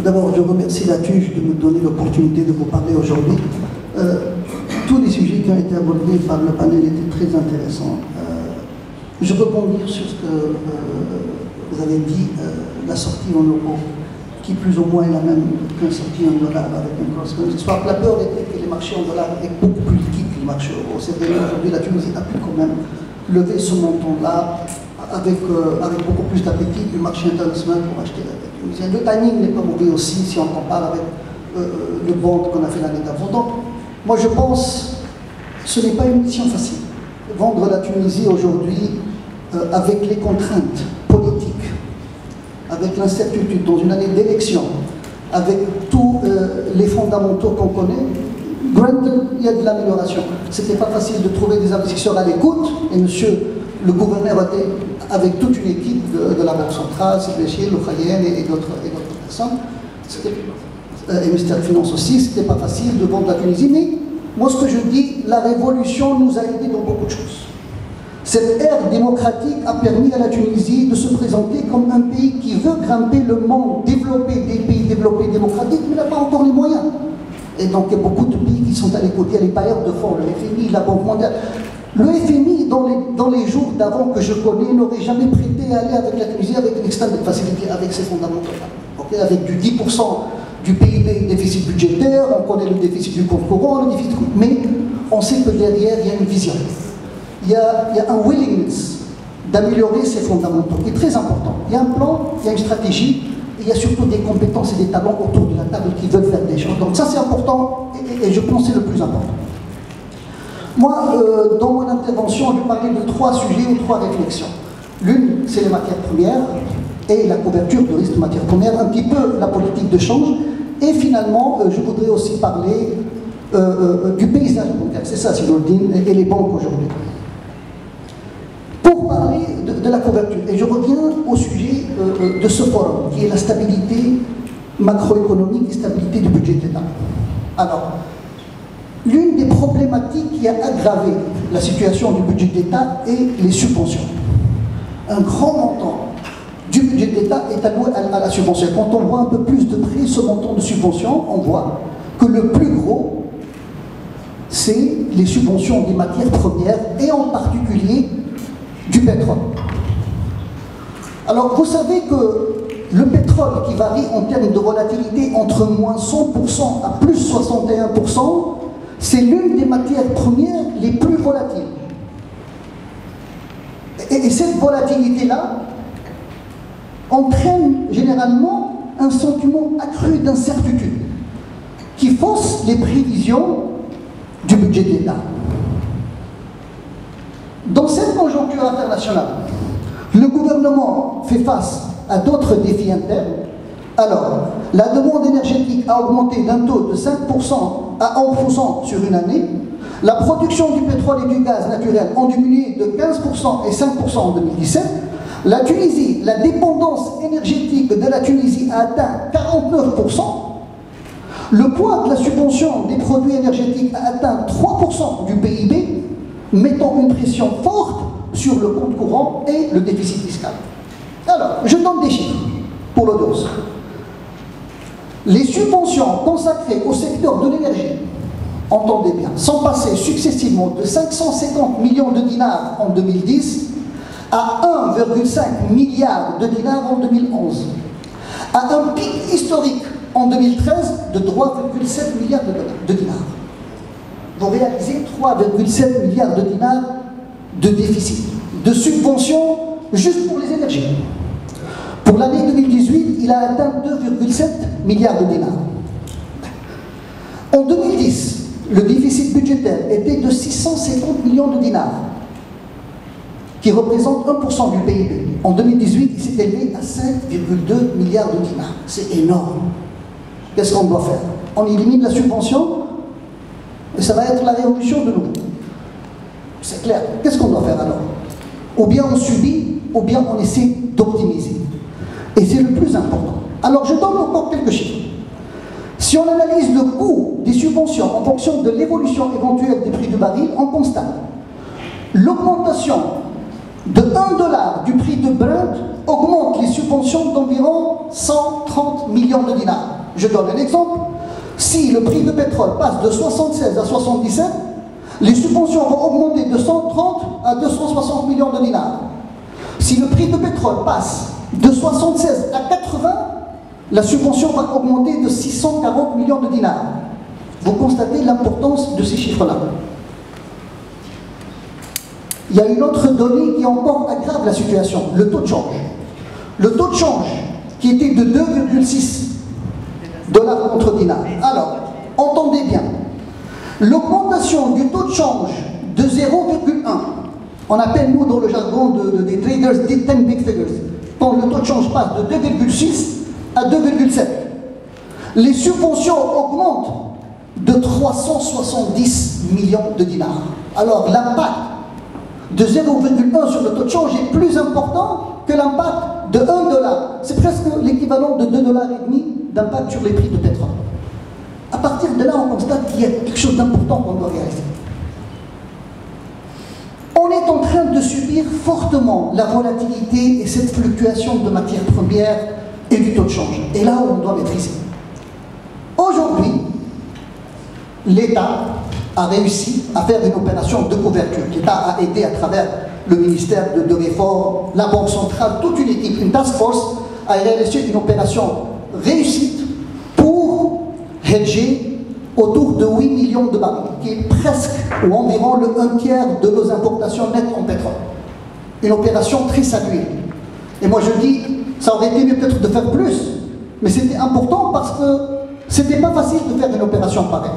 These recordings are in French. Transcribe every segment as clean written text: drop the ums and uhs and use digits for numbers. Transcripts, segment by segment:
Tout d'abord, je remercie la TUJ de me donner l'opportunité de vous parler aujourd'hui. Tous les sujets qui ont été abordés par le panel étaient très intéressants. Je rebondis sur ce que vous avez dit, la sortie en euros, qui plus ou moins est la même qu'une sortie en dollars avec un cross-currency. La peur était que les marchés en dollars étaient beaucoup plus liquides que les marchés euros. C'est vrai qu'aujourd'hui, la Tunisie a pu quand même lever ce montant-là avec beaucoup plus d'appétit du marché international pour acheter la dette tunisienne. Le timing n'est pas mauvais aussi si on compare avec le bond qu'on a fait l'année d'avant. Donc, moi je pense que ce n'est pas une mission facile. Vendre la Tunisie aujourd'hui avec les contraintes politiques, avec l'incertitude dans une année d'élection, avec tous les fondamentaux qu'on connaît, il y a de l'amélioration. Ce n'était pas facile de trouver des investisseurs à l'écoute, et monsieur le gouverneur était avec toute une équipe de la Banque centrale, Sébastien, le Khayenne et d'autres personnes. Et le ministère des Finances aussi, ce n'était pas facile de vendre la Tunisie, mais moi ce que je dis, la révolution nous a aidés dans beaucoup de choses. Cette ère démocratique a permis à la Tunisie de se présenter comme un pays qui veut grimper le monde développé des pays développés démocratiques, mais n'a pas encore les moyens. Et donc il y a beaucoup de pays qui sont à l'écoute. Il y a les bailleurs de fonds, le FMI, la Banque mondiale. Le FMI, dans les jours d'avant que je connais, n'aurait jamais prêté à aller avec la Tunisie avec une extrême facilité, avec ses fondamentaux. Okay, avec du 10% du PIB déficit budgétaire, on connaît le déficit du compte courant, mais on sait que derrière, il y a une vision. Il y a un willingness d'améliorer ces fondamentaux, qui est très important. Il y a un plan, il y a une stratégie, et il y a surtout des compétences et des talents autour de la table qui veulent faire des choses. Donc ça c'est important, et je pense que c'est le plus important. Moi, dans mon intervention, je parlais de 3 sujets ou 3 réflexions. L'une, c'est les matières premières, et la couverture de risque de matières premières, un petit peu la politique de change, et finalement, je voudrais aussi parler du paysage bancaire, c'est ça, Sinoldine, et les banques aujourd'hui. Pour parler de la couverture, et je reviens au sujet de ce forum, qui est la stabilité macroéconomique et stabilité du budget d'État. Alors, l'une des problématiques qui a aggravé la situation du budget d'État est les subventions. Un grand montant du budget d'État est alloué à la subvention. Quand on voit un peu plus de près ce montant de subvention, on voit que le plus gros, c'est les subventions des matières premières et en particulier du pétrole. Alors vous savez que le pétrole qui varie en termes de volatilité entre moins 100% à plus 61%, c'est l'une des matières premières les plus volatiles. Et cette volatilité-là entraîne généralement un sentiment accru d'incertitude qui fausse les prévisions du budget de l'État. Dans cette conjoncture internationale, le gouvernement fait face à d'autres défis internes. Alors, la demande énergétique a augmenté d'un taux de 5% à 11% sur une année. La production du pétrole et du gaz naturel ont diminué de 15% et 5% en 2017. La Tunisie, la dépendance énergétique de la Tunisie a atteint 49%. Le poids de la subvention des produits énergétiques a atteint 3% du PIB, mettant une pression forte sur le compte courant et le déficit fiscal. Alors, je donne des chiffres pour l'audience. Les subventions consacrées au secteur de l'énergie, entendez bien, sont passées successivement de 550 millions de dinars en 2010 à 1,5 milliard de dinars en 2011, à un pic historique en 2013 de 3,7 milliards de dinars. Vous réalisez 3,7 milliards de dinars de déficit, de subventions juste pour les énergies. Pour l'année 2018, il a atteint 2,7 milliards de dinars. En 2010, le déficit budgétaire était de 650 millions de dinars, qui représente 1% du PIB. En 2018, il s'est élevé à 5,2 milliards de dinars. C'est énorme. Qu'est-ce qu'on doit faire? On élimine la subvention et ça va être la révolution de nouveau. C'est clair. Qu'est-ce qu'on doit faire alors? Ou bien on subit, ou bien on essaie d'optimiser. Et c'est le plus important. Alors je donne encore quelques chiffres. Si on analyse le coût des subventions en fonction de l'évolution éventuelle des prix du baril, on constate l'augmentation de 1 dollar du prix de Brent augmente les subventions d'environ 130 millions de dinars. Je donne un exemple. Si le prix de pétrole passe de 76 à 77, les subventions vont augmenter de 130 à 260 millions de dinars. Si le prix de pétrole passe de 76 à 80, la subvention va augmenter de 640 millions de dinars. Vous constatez l'importance de ces chiffres-là. Il y a une autre donnée qui encore aggrave la situation, le taux de change. Le taux de change qui était de 2,6 dollars contre dinar. Alors, entendez bien, l'augmentation du taux de change de 0,1, on appelle nous dans le jargon des traders des 10 big figures, quand le taux de change passe de 2,6 à 2,7, les subventions augmentent de 370 millions de dinars. Alors l'impact de 0,1 sur le taux de change est plus important que l'impact de 1 dollar. C'est presque l'équivalent de 2,5 dollars d'impact sur les prix de pétrole. À partir de là, on constate qu'il y a quelque chose d'important qu'on doit réaliser. On est en train de subir fortement la volatilité et cette fluctuation de matières premières et du taux de change. Et là, on doit maîtriser. Aujourd'hui, l'État a réussi à faire une opération de couverture. L'État a aidé à travers le ministère de réforme, la Banque centrale, toute une équipe, une task force a réalisé une opération réussite pour hedger autour de 8 millions de barils, qui est presque ou environ le 1/3 de nos importations nettes en pétrole. Une opération très saluée. Et moi je dis, ça aurait été mieux peut-être de faire plus, mais c'était important parce que c'était pas facile de faire une opération pareille.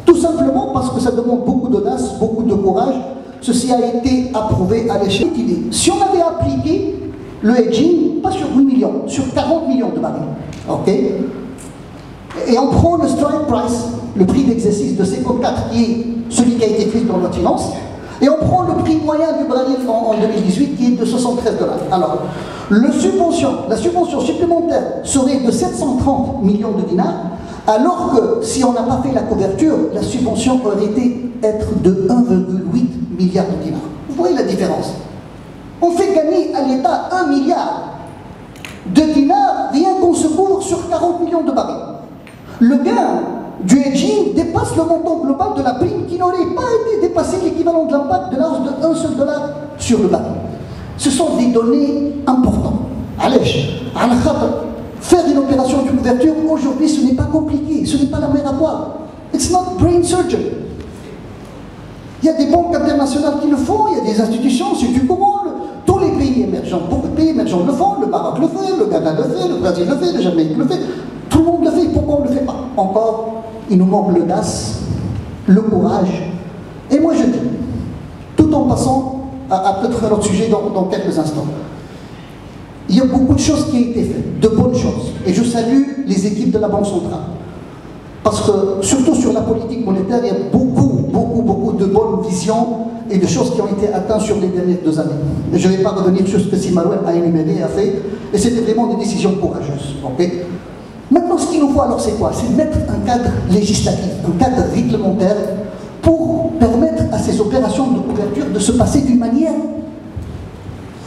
Tout simplement parce que ça demande beaucoup d'audace, beaucoup de courage. Ceci a été approuvé à l'échelle. Si on avait appliqué le hedging, pas sur 8 millions, sur 40 millions de barils, ok, et on prend le strike price, le prix d'exercice de 54, qui est celui qui a été pris dans notre finance, et on prend le prix moyen du baril en 2018, qui est de 73 dollars. Alors, la subvention supplémentaire serait de 730 millions de dinars, alors que si on n'a pas fait la couverture, la subvention aurait été être de 1,8 milliard de dinars. Vous voyez la différence? On fait gagner à l'État 1 milliard de dinars rien qu'on se couvre sur 40 millions de barils. Le gain du hedging dépasse le montant global de la prime qui n'aurait pas été dépassé l'équivalent de l'impact de la hausse de 1 seul dollar sur le baril. Ce sont des données importantes. Allez, faire une opération de couverture, aujourd'hui, ce n'est pas compliqué, ce n'est pas la mer à boire. It's not brain surgery. Il y a des banques internationales qui le font, il y a des institutions, si tu comprends, tous les pays émergents, beaucoup de pays émergents le font, le Maroc le fait, le Ghana le fait, le Brésil le fait, le Jamaïque le fait, tout le monde le fait, pourquoi on ne le fait pas? Encore, il nous manque l'audace, le courage, et moi je dis, tout en passant à peut-être un autre sujet dans quelques instants, il y a beaucoup de choses qui ont été faites, de bonnes choses, et je salue les équipes de la Banque centrale. Parce que, surtout sur la politique monétaire, il y a beaucoup de bonnes visions et de choses qui ont été atteintes sur les dernières 2 années. Et je ne vais pas revenir sur ce que Simarouane a énuméré, a fait, et c'était vraiment des décisions courageuses. Okay. Maintenant, ce qu'il nous faut alors, c'est quoi? C'est mettre un cadre législatif, un cadre réglementaire pour permettre à ces opérations de couverture de se passer d'une manière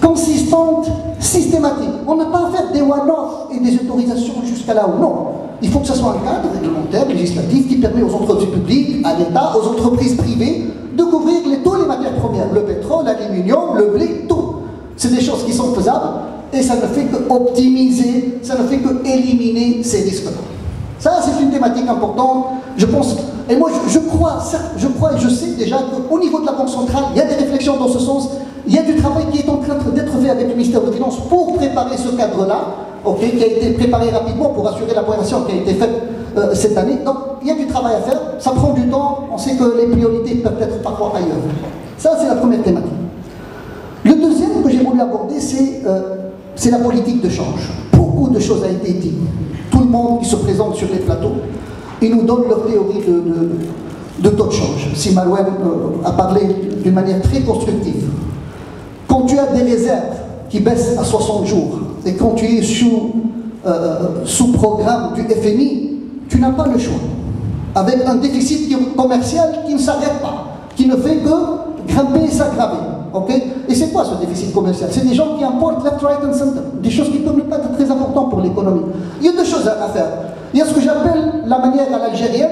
consistante, systématique. On n'a pas à faire des one-off et des autorisations jusqu'à là où non. Il faut que ce soit un cadre réglementaire, législatif, qui permet aux entreprises publiques, à l'État, aux entreprises privées, de couvrir tous les matières premières, le pétrole, l'aluminium, le blé, tout. C'est des choses qui sont faisables, et ça ne fait qu'optimiser, ça ne fait qu'éliminer ces risques-là. Ça, c'est une thématique importante, je pense, et moi je crois et je sais déjà qu'au niveau de la Banque centrale, il y a des réflexions dans ce sens, il y a du travail qui est en train d'être fait avec le ministère des Finances pour préparer ce cadre-là, okay, qui a été préparé rapidement pour assurer l'opération qui a été faite cette année. Donc, il y a du travail à faire, ça prend du temps, on sait que les priorités peuvent être parfois ailleurs. Ça, c'est la première thématique. Le deuxième que j'ai voulu aborder, c'est la politique de change. Beaucoup de choses ont été dites. Tout le monde qui se présente sur les plateaux, ils nous donnent leur théorie de taux de change. Simarouane a parlé d'une manière très constructive. Quand tu as des réserves qui baissent à 60 jours, et quand tu es sous programme du FMI, tu n'as pas le choix. Avec un déficit commercial qui ne s'arrête pas, qui ne fait que grimper et s'aggraver. ok? Et c'est quoi ce déficit commercial? C'est des gens qui importent left, right and center, des choses qui peuvent ne pas être très importantes pour l'économie. Il y a deux choses à faire. Il y a ce que j'appelle la manière à l'algérienne.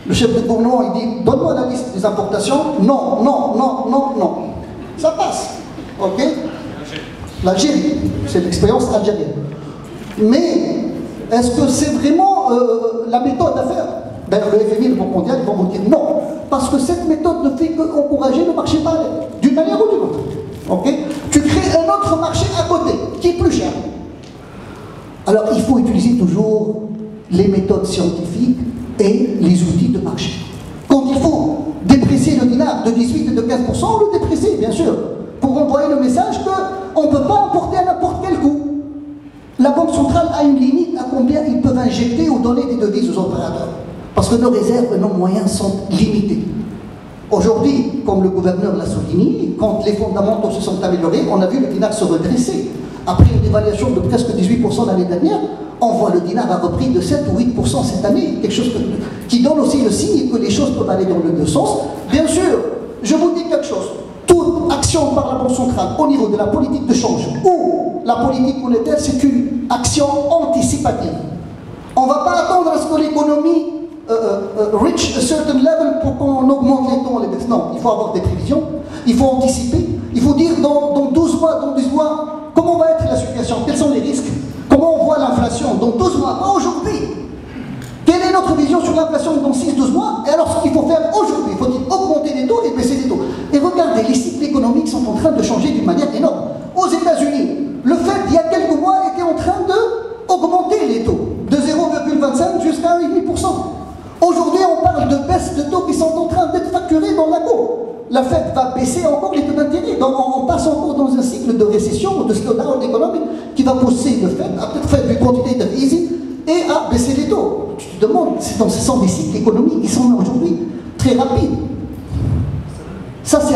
Le chef de gouvernement, il dit, donne-moi la liste des importations. Non, non, non, non, non. Ça passe, ok? L'Algérie, c'est l'expérience algérienne. Mais, est-ce que c'est vraiment la méthode à faire? Ben, le FMI, le Banque mondial, ils vont vous dire non. Parce que cette méthode ne fait qu'encourager le marché parallèle, d'une manière ou d'une autre. Okay? Tu crées un autre marché à côté, qui est plus cher. Alors, il faut utiliser toujours les méthodes scientifiques et les outils de marché. Quand il faut déprécier le dinar de 18 et de 15%, on le déprécie, bien sûr, pour envoyer le message qu'on ne peut pas importer à n'importe quel coût. La Banque centrale a une limite à combien ils peuvent injecter ou donner des devises aux opérateurs. Parce que nos réserves et nos moyens sont limités. Aujourd'hui, comme le gouverneur l'a souligné, quand les fondamentaux se sont améliorés, on a vu le dinar se redresser. Après une dévaluation de presque 18% l'année dernière, on voit le dinar a repris de 7 ou 8% cette année, quelque chose qui donne aussi le signe que les choses peuvent aller dans le deux sens. Bien sûr, je vous dis quelque chose, toute action par la Banque centrale au niveau de la politique de change ou la politique monétaire, c'est une action anticipative. On ne va pas attendre à ce que l'économie reach a certain level pour qu'on augmente les taux, les baisses. Non, il faut avoir des prévisions, il faut anticiper, il faut dire dans 12 mois, comment va être la situation, quels sont les risques, comment on voit l'inflation dans 12 mois, pas aujourd'hui. Quelle est notre vision sur l'inflation dans 6-12 mois? Et alors ce qu'il faut faire aujourd'hui, faut-il augmenter les taux et baisser les taux? Et regardez, les cycles économiques sont en train de changer d'une manière énorme. Aux États-Unis, le Fed, il y a quelques mois, était en train d'augmenter les taux de 0,25 jusqu'à 1,5%. Aujourd'hui, on parle de baisse de taux qui sont en train d'être facturés dans la cour. La Fed va baisser encore les taux d'intérêt. Donc on passe encore dans un cycle de récession ou de slowdown économique qui va pousser le Fed à peut-être faire du quantitative easing et à baisser les taux. Tu te demandes, ce sont des cycles économiques qui sont aujourd'hui très rapides. Ça, c'est